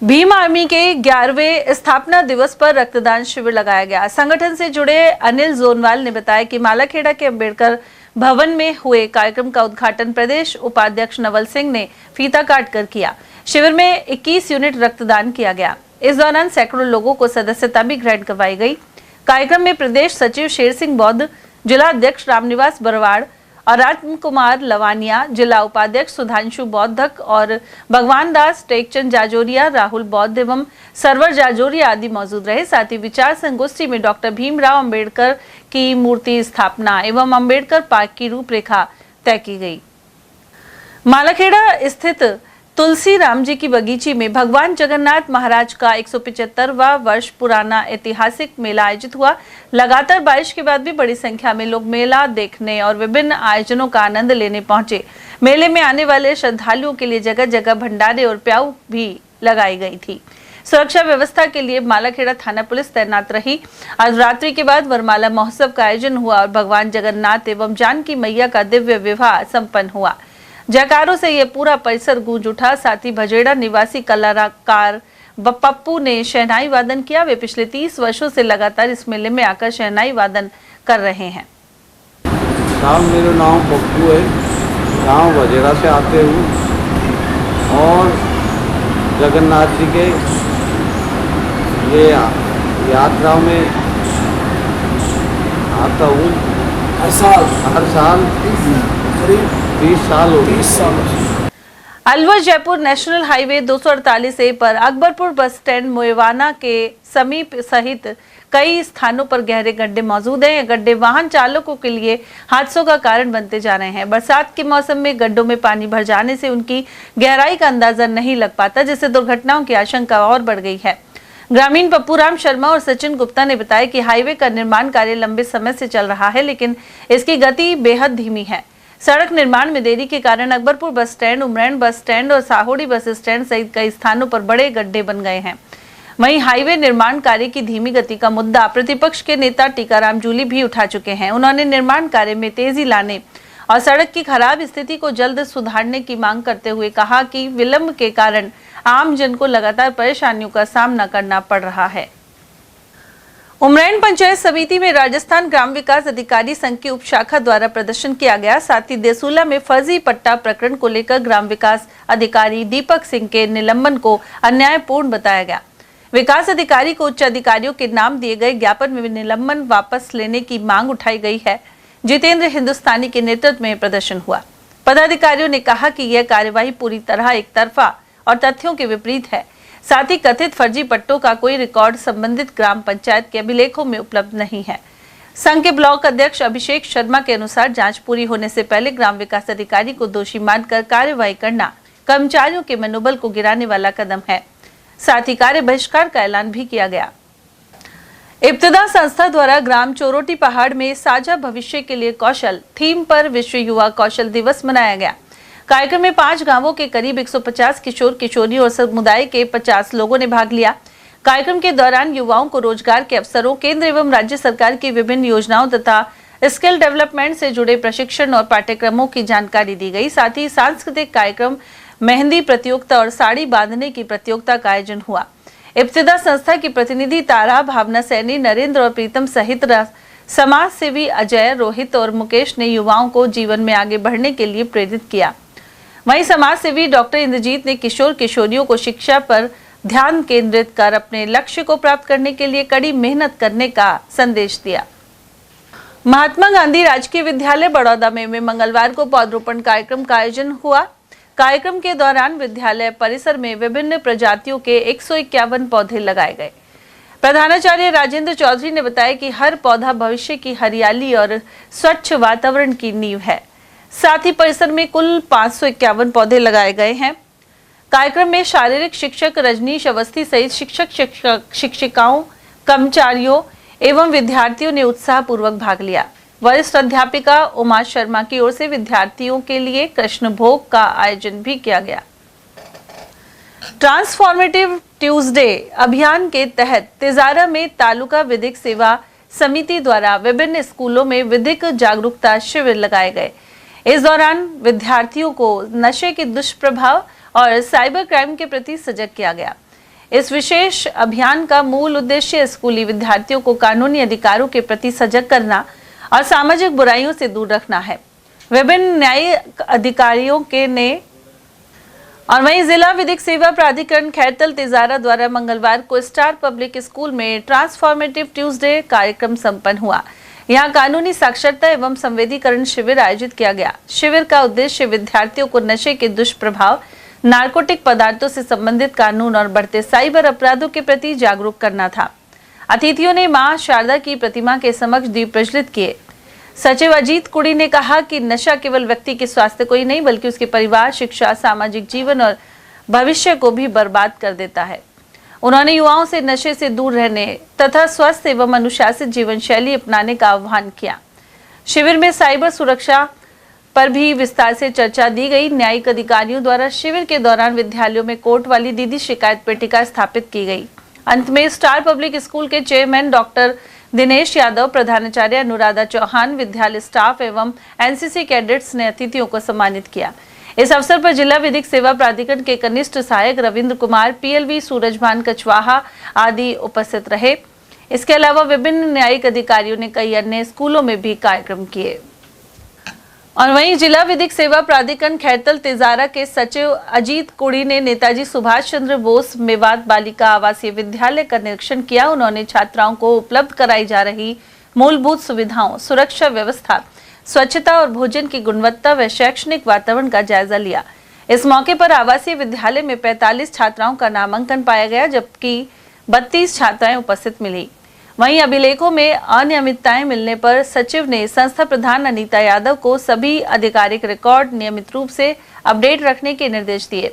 भीम आर्मी के 11वें स्थापना दिवस पर रक्तदान शिविर लगाया गया। संगठन से जुड़े अनिल जोनवाल ने बताया कि मालाखेड़ा के अम्बेडकर भवन में हुए कार्यक्रम का उद्घाटन प्रदेश उपाध्यक्ष नवल सिंह ने फीता काट कर किया। शिविर में 21 यूनिट रक्तदान किया गया। इस दौरान सैकड़ों लोगों को सदस्यता भी ग्रहण करवाई गई। कार्यक्रम में प्रदेश सचिव शेर सिंह बौद्ध, जिला अध्यक्ष रामनिवास बरवाड़ और राजकुमार लवानिया, जिला उपाध्यक्ष सुधांशु बौद्धक और भगवान दास, टेकचंद जाजोरिया, राहुल बौद्ध एवं सरवर जाजोरिया आदि मौजूद रहे। साथ ही विचार संगोष्ठी में डॉक्टर भीमराव अंबेडकर की मूर्ति स्थापना एवं अंबेडकर पार्क की रूपरेखा तय की गई। मालाखेड़ा स्थित तुलसी राम जी की बगीची में भगवान जगन्नाथ महाराज का 175वां वर्ष पुराना ऐतिहासिक मेला आयोजित हुआ। लगातार बारिश के बाद भी बड़ी संख्या में लोग मेला देखने और विभिन्न आयोजनों का आनंद लेने पहुंचे। मेले में आने वाले श्रद्धालुओं के लिए जगह जगह भंडारे और प्याऊ भी लगाई गई थी। सुरक्षा व्यवस्था के लिए मालाखेड़ा थाना पुलिस तैनात रही। आज रात्रि के बाद वरमाला महोत्सव का आयोजन हुआ और भगवान जगन्नाथ एवं जानकी मैया का दिव्य विवाह संपन्न हुआ। जयकारों से यह पूरा परिसर गूंज उठा। साथ ही भजेड़ा निवासी कलाकार पप्पू ने शहनाई वादन किया। वे पिछले 30 वर्षों से लगातार इस मेले में आकर शहनाई वादन कर रहे हैं। मेरा नाम पप्पू है, गांव भजेड़ा से आते हूँ और जगन्नाथ जी के ये यात्रा में आता हूँ हर साल करीब 30 साल हो गए। Alwar Jaipur national highway 248A पर अकबरपुर बस स्टैंड मोएवाना के समीप सहित कई स्थानों पर गहरे गड्ढे मौजूद हैं। ये गड्ढे वाहन चालकों के लिए हादसों का कारण बनते जा रहे हैं। बरसात के मौसम में गड्ढों में पानी भर जाने से उनकी गहराई का अंदाजा नहीं लग पाता, जिससे दुर्घटनाओं की आशंका और बढ़ गई है। ग्रामीण पप्पूराम शर्मा और सचिन गुप्ता ने बताया कि हाईवे का निर्माण कार्य लंबे समय से चल रहा है, लेकिन इसकी गति बेहद धीमी है। सड़क निर्माण में देरी के कारण Akbarpur bus stand, Umrain bus stand और साहोड़ी बस स्टैंड सहित कई स्थानों पर बड़े गड्ढे बन गए हैं। वहीं हाईवे निर्माण कार्य की धीमी गति का मुद्दा प्रतिपक्ष के नेता टीकाराम जूली भी उठा चुके हैं। उन्होंने निर्माण कार्य में तेजी लाने और सड़क की खराब स्थिति को जल्द सुधारने की मांग करते हुए कहा कि विलंब के कारण आम जन को लगातार परेशानियों का सामना करना पड़ रहा है। उमरैन पंचायत समिति में राजस्थान ग्राम विकास अधिकारी संघ की उप शाखा द्वारा प्रदर्शन किया गया। साथ ही देसूला में फर्जी पट्टा प्रकरण को लेकर ग्राम विकास अधिकारी दीपक सिंह के निलंबन को अन्यायपूर्ण बताया गया। विकास अधिकारी को उच्च अधिकारियों के नाम दिए गए ज्ञापन में निलंबन वापस लेने की मांग उठाई गई है। जितेंद्र हिंदुस्तानी के नेतृत्व में प्रदर्शन हुआ। पदाधिकारियों ने कहा कि यह कार्यवाही पूरी तरह एक तरफा और तथ्यों के विपरीत है। साथ ही कथित फर्जी पट्टों का कोई रिकॉर्ड संबंधित ग्राम पंचायत के अभिलेखों में उपलब्ध नहीं है। संघ के ब्लॉक अध्यक्ष अभिषेक शर्मा के अनुसार जांच पूरी होने से पहले ग्राम विकास अधिकारी को दोषी मानकर कार्यवाही करना कर्मचारियों के मनोबल को गिराने वाला कदम है। साथ ही कार्य बहिष्कार का ऐलान भी किया गया। इब्तिदा संस्था द्वारा ग्राम चोरोटी पहाड़ में साझा भविष्य के लिए कौशल थीम पर विश्व युवा कौशल दिवस मनाया गया। कार्यक्रम में 5 गांवों के करीब 150 किशोर किशोरी और समुदाय के 50 लोगों ने भाग लिया। कार्यक्रम के दौरान युवाओं को रोजगार के अवसरों, केंद्र एवं राज्य सरकार की विभिन्न योजनाओं तथा स्किल डेवलपमेंट से जुड़े प्रशिक्षण और पाठ्यक्रमों की जानकारी दी गई। साथ ही सांस्कृतिक कार्यक्रम, मेहंदी प्रतियोगिता और साड़ी बांधने की प्रतियोगिता का आयोजन हुआ। इब्तिदा संस्था की प्रतिनिधि तारा, भावना सैनी, नरेंद्र और प्रीतम सहित समाज सेवी अजय, रोहित और मुकेश ने युवाओं को जीवन में आगे बढ़ने के लिए प्रेरित किया। वहीं समाज सेवी डॉक्टर इंद्रजीत ने किशोर किशोरियों को शिक्षा पर ध्यान केंद्रित कर अपने लक्ष्य को प्राप्त करने के लिए कड़ी मेहनत करने का संदेश दिया। महात्मा गांधी राजकीय विद्यालय बड़ौदा में मंगलवार को पौधरोपण कार्यक्रम का आयोजन हुआ। कार्यक्रम के दौरान विद्यालय परिसर में विभिन्न प्रजातियों के 151 पौधे लगाए गए। प्रधानाचार्य राजेंद्र चौधरी ने बताया कि हर पौधा भविष्य की हरियाली और स्वच्छ वातावरण की नींव है। साथ ही परिसर में कुल 551 पौधे लगाए गए हैं। कार्यक्रम में शारीरिक शिक्षक रजनीश अवस्थी सहित शिक्षिकाओं, कर्मचारियों एवं विद्यार्थियों ने उत्साहपूर्वक भाग लिया। वरिष्ठ अध्यापिका उमा शर्मा की ओर से विद्यार्थियों के लिए कृष्ण भोग का आयोजन भी किया गया। ट्रांसफॉर्मेटिव ट्यूसडे अभियान के तहत तिजारा में तालुका विधिक सेवा समिति द्वारा विभिन्न स्कूलों में विधिक जागरूकता शिविर लगाए गए। इस दौरान विद्यार्थियों को नशे के दुष्प्रभाव और साइबर क्राइम के प्रति सजग किया गया। इस विशेष अभियान का मूल उद्देश्य स्कूली विद्यार्थियों को कानूनी अधिकारों के प्रति सजग करना और सामाजिक बुराइयों से दूर रखना है। विभिन्न न्यायिक अधिकारियों के ने और वहीं जिला विधिक सेवा प्राधिकरण खैरतल तिजारा द्वारा मंगलवार को स्टार पब्लिक स्कूल में ट्रांसफॉर्मेटिव ट्यूसडे कार्यक्रम संपन्न हुआ। यहाँ कानूनी साक्षरता एवं संवेदीकरण शिविर आयोजित किया गया। शिविर का उद्देश्य विद्यार्थियों को नशे के दुष्प्रभाव, नारकोटिक पदार्थों से संबंधित कानून और बढ़ते साइबर अपराधों के प्रति जागरूक करना था। अतिथियों ने मां शारदा की प्रतिमा के समक्ष दीप प्रज्वलित किए। सचिव अजीत कुड़ी ने कहा कि नशा केवल व्यक्ति के स्वास्थ्य को ही नहीं बल्कि उसके परिवार, शिक्षा, सामाजिक जीवन और भविष्य को भी बर्बाद कर देता है। उन्होंने युवाओं से नशे से दूर रहने तथा स्वस्थ एवं अनुशासित जीवन शैली अपनाने का आह्वान किया। शिविर में साइबर सुरक्षा पर भी विस्तार से चर्चा दी गई। न्यायिक अधिकारियों द्वारा शिविर के दौरान विद्यालयों में कोर्ट वाली दीदी शिकायत पेटिका स्थापित की गई। अंत में स्टार पब्लिक स्कूल के चेयरमैन डॉक्टर दिनेश यादव, प्रधानाचार्य अनुराधा चौहान, विद्यालय स्टाफ एवं एनसीसी कैडेट्स ने अतिथियों को सम्मानित किया। इस अवसर पर जिला विधिक सेवा प्राधिकरण के कनिष्ठ सहायक रविंद्र कुमार, पीएलवी सूरजभान कछवाहा आदि उपस्थित रहे। इसके अलावा विभिन्न न्यायिक अधिकारियों ने कई अन्य स्कूलों में भी कार्यक्रम किए। और वहीं जिला विधिक सेवा प्राधिकरण खैरतल तेजारा के सचिव अजीत कुड़ी ने नेताजी सुभाष चंद्र बोस मेवात बालिका आवासीय विद्यालय का निरीक्षण किया। उन्होंने छात्राओं को उपलब्ध कराई जा रही मूलभूत सुविधाओं, सुरक्षा व्यवस्था, स्वच्छता और भोजन की गुणवत्ता व शैक्षणिक वातावरण का जायजा लिया। इस मौके पर आवासीय विद्यालय में 45 छात्राओं का नामांकन पाया गया, जबकि 32 छात्राएं उपस्थित मिली। वहीं अभिलेखों में अनियमितताएं मिलने पर सचिव ने संस्था प्रधान अनीता यादव को सभी आधिकारिक रिकॉर्ड नियमित रूप से अपडेट रखने के निर्देश दिए।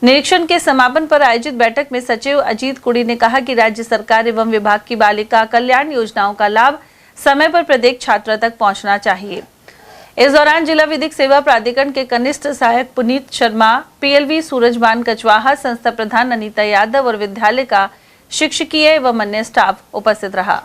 निरीक्षण के समापन पर आयोजित बैठक में सचिव अजीत कुड़ी ने कहा कि राज्य सरकार एवं विभाग की बालिका कल्याण योजनाओं का लाभ समय पर प्रत्येक छात्रा तक पहुंचना चाहिए। इस दौरान जिला विधिक सेवा प्राधिकरण के कनिष्ठ सहायक पुनीत शर्मा, पीएलवी सूरजभान कछवाहा, संस्था प्रधान अनीता यादव और विद्यालय का शिक्षकीय एवं अन्य स्टाफ उपस्थित रहा।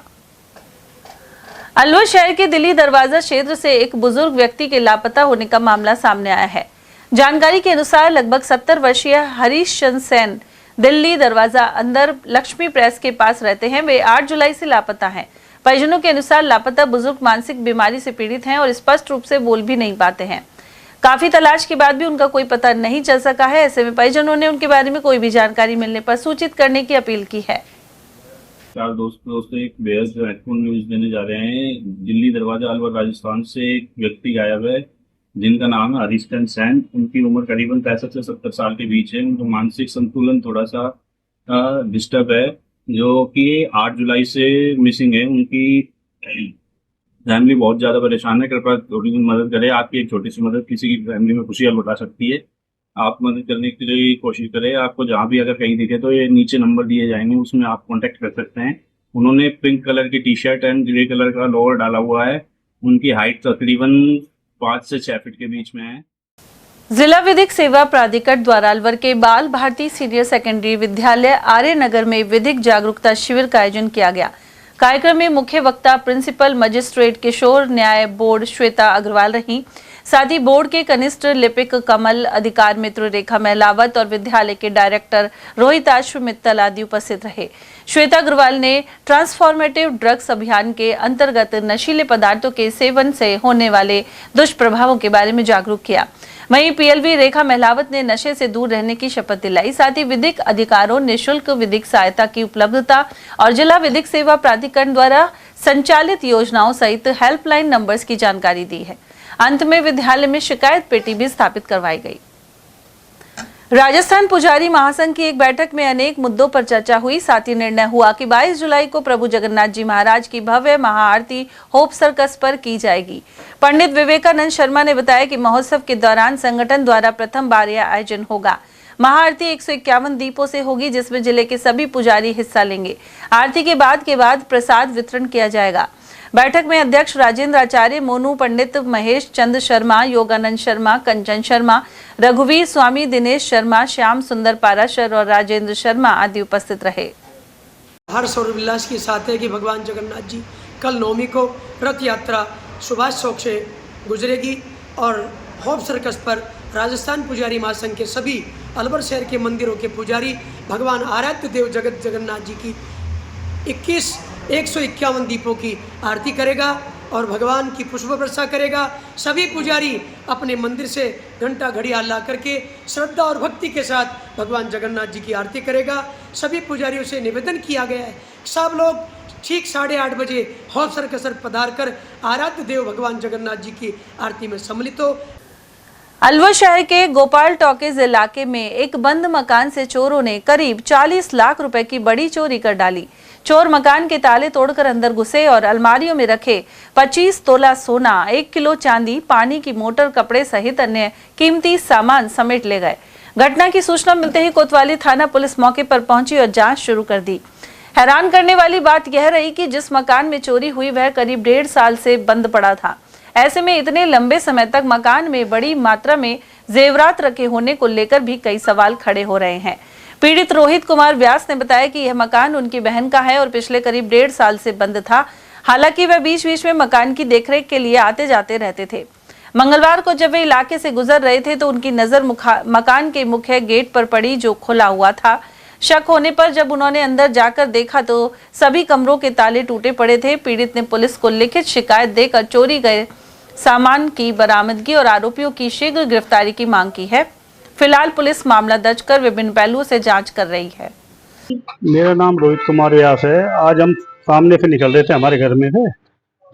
अलवर शहर के दिल्ली दरवाजा क्षेत्र से एक बुजुर्ग व्यक्ति के लापता होने का मामला सामने आया है। जानकारी के अनुसार लगभग 70 वर्षीय हरीश चंद्र सेन दिल्ली दरवाजा अंदर लक्ष्मी प्रेस के पास रहते हैं। वे 8 जुलाई से लापता हैं। परिजनों के अनुसार लापता बुजुर्ग मानसिक बीमारी से पीड़ित हैं और स्पष्ट रूप से बोल भी नहीं पाते हैं। काफी तलाश के बाद भी उनका कोई पता नहीं चल सका है। ऐसे में परिजनों ने उनके बारे में कोई भी जानकारी मिलने पर सूचित करने की अपील की है। चार दोस्तों एक बेहद महत्वपूर्ण न्यूज देने जा रहे हैं। दिल्ली दरवाजा अलवर राजस्थान से एक व्यक्ति गायब है जिनका नाम है हरीश चंद्र सेन। उनकी उम्र करीबन 65 से 70 साल के बीच है। उनका मानसिक संतुलन थोड़ा सा डिस्टर्ब है, जो कि 8 जुलाई से मिसिंग है। उनकी फैमिली बहुत ज्यादा परेशान है। कृपया थोड़ी सी मदद करें। आपकी एक छोटी सी मदद किसी की फैमिली में खुशियां लौटा सकती है। आप मदद करने के लिए कोशिश करें। आपको जहाँ भी अगर कहीं दिखे तो ये नीचे नंबर दिए जाएंगे, उसमें आप कांटेक्ट कर सकते हैं। उन्होंने पिंक कलर की T shirt and grey colour का लोअर डाला हुआ है। उनकी हाइट तकरीबन 5 से 6 फीट के बीच में है। जिला विधिक सेवा प्राधिकरण द्वारा अलवर के बाल भारती सीनियर सेकेंडरी विद्यालय आर्य नगर में विधिक जागरूकता शिविर का आयोजन किया गया। कार्यक्रम में मुख्य वक्ता प्रिंसिपल मजिस्ट्रेट किशोर, न्याय बोर्ड श्वेता अग्रवाल रही। साथ ही बोर्ड के कनिष्ठ लिपिक कमल, अधिकार मित्र रेखा महलावत और विद्यालय के डायरेक्टर रोहिताश्व मित्तल आदि उपस्थित रहे। श्वेता अग्रवाल ने ट्रांसफॉर्मेटिव ड्रग्स अभियान के अंतर्गत नशीले पदार्थों के सेवन से होने वाले दुष्प्रभावों के बारे में जागरूक किया। वहीं पीएलवी रेखा महलावत ने नशे से दूर रहने की शपथ दिलाई। साथ ही विधिक अधिकारों, निःशुल्क विधिक सहायता की उपलब्धता और जिला विधिक सेवा प्राधिकरण द्वारा संचालित योजनाओं सहित हेल्पलाइन नंबर्स की जानकारी दी है। अंत में विद्यालय में शिकायत पेटी भी स्थापित करवाई गई। राजस्थान पुजारी महासंघ की एक बैठक में अनेक मुद्दों पर चर्चा हुई। साथ ही निर्णय हुआ कि 22 जुलाई को प्रभु जगन्नाथ जी महाराज की भव्य महाआरती होप सर्कस पर की जाएगी। पंडित विवेकानंद शर्मा ने बताया कि महोत्सव के दौरान संगठन द्वारा प्रथम बार यह आयोजन होगा। महाआरती 151 दीपों से होगी, जिसमें जिले के सभी पुजारी हिस्सा लेंगे। आरती के बाद प्रसाद वितरण किया जाएगा। बैठक में अध्यक्ष राजेंद्र आचार्य, मोनू पंडित, महेश चंद्र शर्मा, योगानंद शर्मा, कंचन शर्मा, रघुवीर स्वामी, दिनेश शर्मा, श्याम सुंदर पाराशर और राजेंद्र शर्मा आदि उपस्थित रहे। हर्ष और उल्लास के साथ है कि भगवान जगन्नाथ जी कल 9वीं को रथ यात्रा सुभाष चौक से गुजरेगी और होप सर्कस पर राजस्थान पुजारी महासंघ के सभी अलवर शहर के मंदिरों के पुजारी भगवान आराध्य देव जगत जगन्नाथ जी की 151 दीपों की आरती करेगा और भगवान की पुष्प वर्षा करेगा। सभी पुजारी अपने मंदिर से घंटा घड़ियाल ला करके श्रद्धा और भक्ति के साथ भगवान जगन्नाथ जी की आरती करेगा। सभी पुजारियों से निवेदन किया गया है सब लोग ठीक 8:30 बजे होप सर्कस पर पधार कर आराध्य देव भगवान जगन्नाथ जी की आरती में सम्मिलित हो। अलवर शहर के गोपाल टॉकीज इलाके में एक बंद मकान से चोरों ने करीब 40 लाख रुपए की बड़ी चोरी कर डाली। चोर मकान के ताले तोड़कर अंदर घुसे और अलमारियों में रखे 25 तोला सोना, 1 किलो चांदी, पानी की मोटर, कपड़े सहित अन्य कीमती सामान समेट ले गए। घटना की सूचना मिलते ही कोतवाली थाना पुलिस मौके पर पहुंची और जांच शुरू कर दी। हैरान करने वाली बात यह रही कि जिस मकान में चोरी हुई वह करीब 1.5 साल से बंद पड़ा था। ऐसे में इतने लंबे समय तक मकान में बड़ी मात्रा में जेवरात रखे होने को लेकर भी कई सवाल खड़े हो रहे हैं। पीड़ित रोहित कुमार व्यास ने बताया कि यह मकान उनकी बहन का है और पिछले करीब 1.5 साल से बंद था। हालांकि वह बीच बीच में मकान की देखरेख के लिए आते जाते रहते थे। मंगलवार को जब वे इलाके से गुजर रहे थे तो उनकी नजर मकान के मुख्य गेट पर पड़ी, जो खुला हुआ था। शक होने पर जब उन्होंने अंदर जाकर देखा तो सभी कमरों के ताले टूटे पड़े थे। पीड़ित ने पुलिस को लिखित शिकायत देकर चोरी गए सामान की बरामदगी और आरोपियों की शीघ्र गिरफ्तारी की मांग की है। फिलहाल पुलिस मामला दर्ज कर विभिन्न पहलुओं से जांच कर रही है। मेरा नाम रोहित कुमार व्यास है। आज हम सामने से निकल रहे थे, हमारे घर में थे,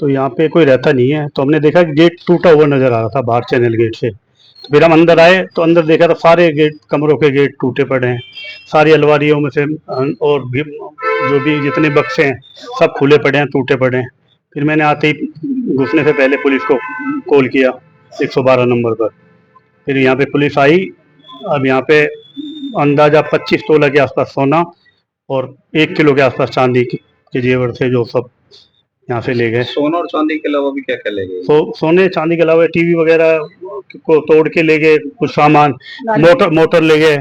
तो यहाँ पे कोई रहता नहीं है, तो हमने देखा कि गेट टूटा हुआ नजर आ रहा था बाहर चैनल गेट से। तो फिर हम अंदर आए तो अंदर देखा तो सारे गेट, कमरों के गेट टूटे पड़े हैं, सारी अलमारियों में से और भी जो भी जितने बक्से हैं सब खुले पड़े हैं, टूटे पड़े हैं। फिर मैंने आते ही घुसने से पहले पुलिस को कॉल किया 112 नंबर पर। फिर यहाँ पे पुलिस आई। अब यहाँ पे अंदाजा 25 तोला के आसपास सोना और 1 किलो के आसपास चांदी के जेवर थे, जो सब यहाँ से ले गए। सोना और चांदी के अलावा भी क्या क्या ले गए? सोने चांदी के अलावा टीवी वगैरह को तोड़ के ले गए, कुछ सामान, मोटर ले गए।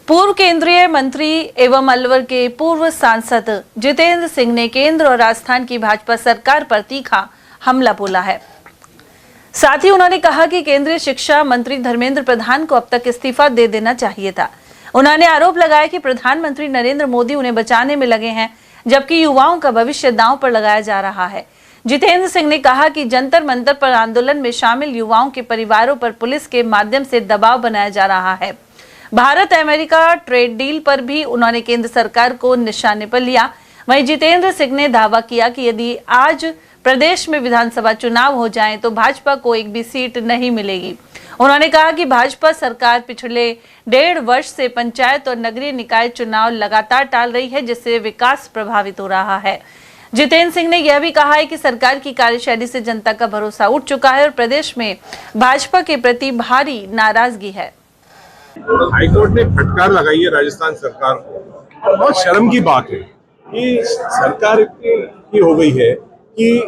पूर्व केंद्रीय मंत्री एवं अलवर के पूर्व सांसद जितेंद्र सिंह ने केंद्र और राजस्थान की भाजपा सरकार पर तीखा हमला बोला है। साथ ही उन्होंने कहा कि केंद्रीय शिक्षा मंत्री धर्मेंद्र प्रधान को अब तक इस्तीफा दे देना चाहिए था। उन्होंने आरोप लगाया कि प्रधानमंत्री नरेंद्र मोदी उन्हें बचाने में लगे हैं, जबकि युवाओं का भविष्य दांव पर लगाया जा रहा है। जितेंद्र सिंह ने कहा कि जंतर मंतर पर आंदोलन में शामिल युवाओं के परिवारों पर पुलिस के माध्यम से दबाव बनाया जा रहा है। भारत अमेरिका ट्रेड डील पर भी उन्होंने केंद्र सरकार को निशाने पर लिया। वहीं जितेंद्र सिंह ने दावा किया कि यदि आज प्रदेश में विधानसभा चुनाव हो जाएं तो भाजपा को एक भी सीट नहीं मिलेगी। उन्होंने कहा कि भाजपा सरकार पिछले 1.5 वर्ष से पंचायत और नगरीय निकाय चुनाव लगातार टाल रही है, जिससे विकास प्रभावित हो रहा है। जितेंद्र सिंह ने यह भी कहा है कि सरकार की कार्यशैली से जनता का भरोसा उठ चुका है और प्रदेश में भाजपा के प्रति भारी नाराजगी है। हाईकोर्ट ने फटकार लगाई है राजस्थान सरकार को। बहुत शर्म की बात है कि सरकार की हो गई है कि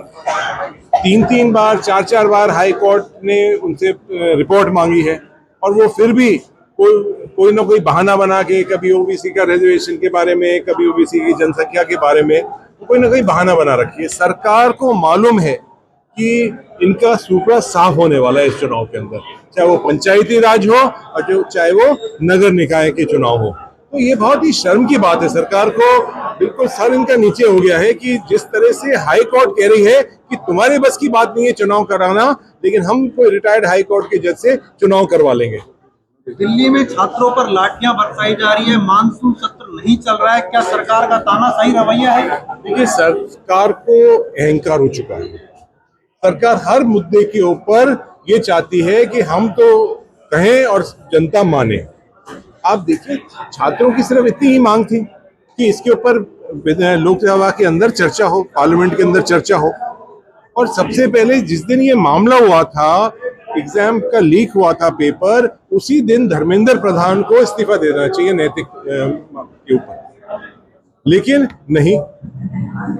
3-3 बार 4-4 बार हाई कोर्ट ने उनसे रिपोर्ट मांगी है और वो फिर भी कोई ना कोई बहाना बना के, कभी ओबीसी का रिजर्वेशन के बारे में, कभी ओबीसी की जनसंख्या के बारे में कोई ना कोई बहाना बना रखी है। सरकार को मालूम है कि इनका सूपड़ा साफ होने वाला है इस चुनाव के अंदर, चाहे वो पंचायती राज हो और चाहे वो नगर निकाय के चुनाव हो। तो ये बहुत ही शर्म की बात है। सरकार को बिल्कुल सर इनका नीचे हो गया है कि जिस तरह से हाई कोर्ट कह रही है कि तुम्हारे बस की बात नहीं है चुनाव कराना, लेकिन हम कोई रिटायर्ड हाई कोर्ट के जज से चुनाव करवा लेंगे। दिल्ली में छात्रों पर लाठियां बरसाई जा रही है, मानसून सत्र नहीं चल रहा है, क्या सरकार का तानाशाही रवैया है? देखिए, सरकार को अहंकार हो चुका है। सरकार हर मुद्दे के ऊपर ये चाहती है कि हम तो कहें और जनता माने। आप देखिए, छात्रों की सिर्फ इतनी ही मांग थी कि इसके ऊपर लोकसभा के अंदर चर्चा हो, पार्लियामेंट के अंदर चर्चा हो। और सबसे पहले जिस दिन ये मामला हुआ था, एग्जाम का लीक हुआ था पेपर, उसी दिन धर्मेंद्र प्रधान को इस्तीफा देना चाहिए नैतिक के ऊपर, लेकिन नहीं।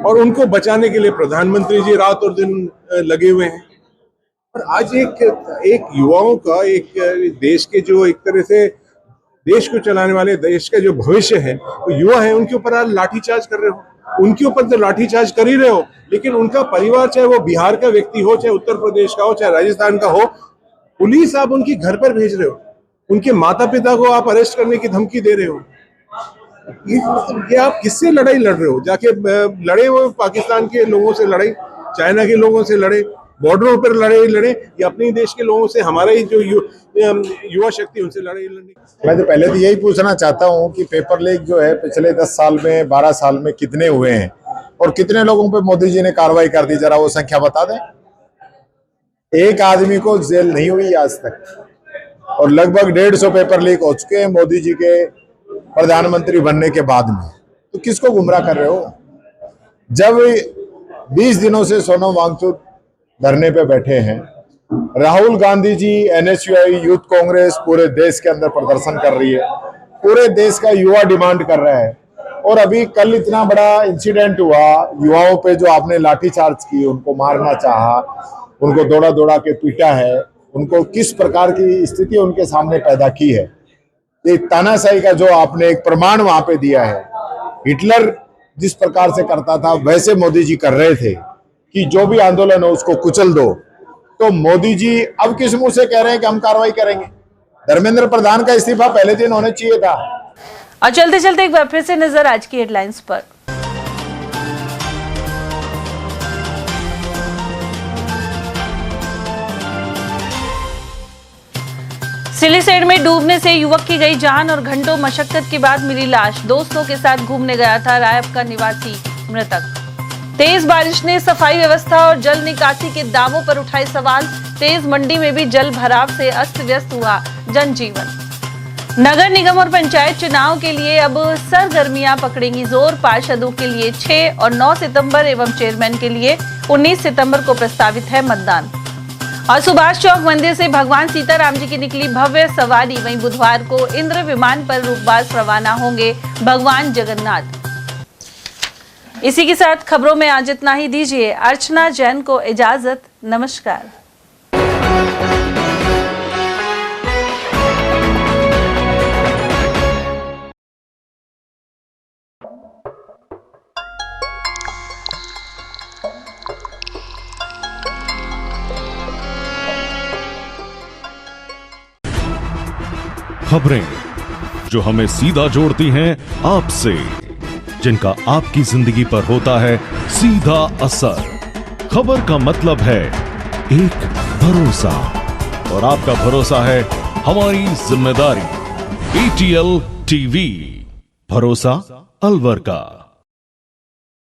और उनको बचाने के लिए प्रधानमंत्री जी रात और दिन लगे हुए हैं। और आज एक युवाओं का, एक देश के जो एक तरह से देश को चलाने वाले, देश का जो भविष्य है वो युवा है, उनके ऊपर आज लाठीचार्ज कर रहे हो। उनके ऊपर तो लाठीचार्ज कर ही रहे हो, लेकिन उनका परिवार, चाहे वो बिहार का व्यक्ति हो, चाहे उत्तर प्रदेश का हो, चाहे राजस्थान का हो, पुलिस आप उनकी घर पर भेज रहे हो। उनके माता पिता को आप अरेस्ट करने की धमकी दे रहे हो। ये आप किससे लड़ाई लड़ रहे हो? जाके लड़े हो पाकिस्तान के लोगों से, लड़ाई चाइना के लोगों से लड़े, बॉर्डरों पर लड़े या अपने देश के लोगों से, हमारा ही जो युवा शक्ति उनसे लड़ाई लड़ने। मैं तो पहले तो यही पूछना चाहता हूं कि पेपर लीक जो है पिछले 10 साल में, 12 साल में कितने हुए हैं और कितने लोगों पे मोदी जी ने कार्रवाई कर दी, जरा वो संख्या बता दें। एक आदमी को जेल नहीं हुई आज तक और लगभग 150 पेपर लीक हो चुके हैं मोदी जी के प्रधानमंत्री बनने के बाद में। तो किसको गुमराह कर रहे हो? जब 20 दिनों से सोनम वांगचुक धरने पे बैठे हैं राहुल गांधी जी, NSUI यूथ कांग्रेस पूरे देश के अंदर प्रदर्शन कर रही है, पूरे देश का युवा डिमांड कर रहा है। और अभी कल इतना बड़ा इंसिडेंट हुआ, युवाओं पे जो आपने लाठीचार्ज की, उनको मारना चाहा, उनको दौड़ा दौड़ा के पीटा है, उनको किस प्रकार की स्थिति उनके सामने पैदा की है, ये तानाशाही का जो आपने एक प्रमाण वहां पे दिया है। हिटलर जिस प्रकार से करता था वैसे मोदी जी कर रहे थे कि जो भी आंदोलन हो उसको कुचल दो। तो मोदी जी अब किस मुंह से कह रहे हैं कि हम कार्रवाई करेंगे? धर्मेंद्र प्रधान का इस्तीफा पहले दिन होना चाहिए था। और चलते चलते एक बार फिर से नजर आज की हेडलाइंस पर। सिलीसेड में डूबने से युवक की गई जान और घंटों मशक्कत के बाद मिली लाश। दोस्तों के साथ घूमने गया था रायप का निवासी मृतक। तेज बारिश ने सफाई व्यवस्था और जल निकासी के दावों पर उठाए सवाल। तेज मंडी में भी जल भराव से अस्त व्यस्त हुआ जनजीवन। नगर निगम और पंचायत चुनाव के लिए अब सरगर्मियां पकड़ेंगी जोर। पार्षदों के लिए 6 और 9 सितंबर एवं चेयरमैन के लिए 19 सितंबर को प्रस्तावित है मतदान। और सुभाष चौक मंदिर से भगवान सीताराम जी की निकली भव्य सवारी। वहीं बुधवार को इंद्र विमान पर रूपबाज रवाना होंगे भगवान जगन्नाथ। इसी के साथ खबरों में आज इतना ही। दीजिए अर्चना जैन को इजाजत। नमस्कार। खबरें जो हमें सीधा जोड़ती हैं आपसे, जिनका आपकी जिंदगी पर होता है सीधा असर। खबर का मतलब है एक भरोसा, और आपका भरोसा है हमारी जिम्मेदारी। ATL TV, भरोसा अलवर का।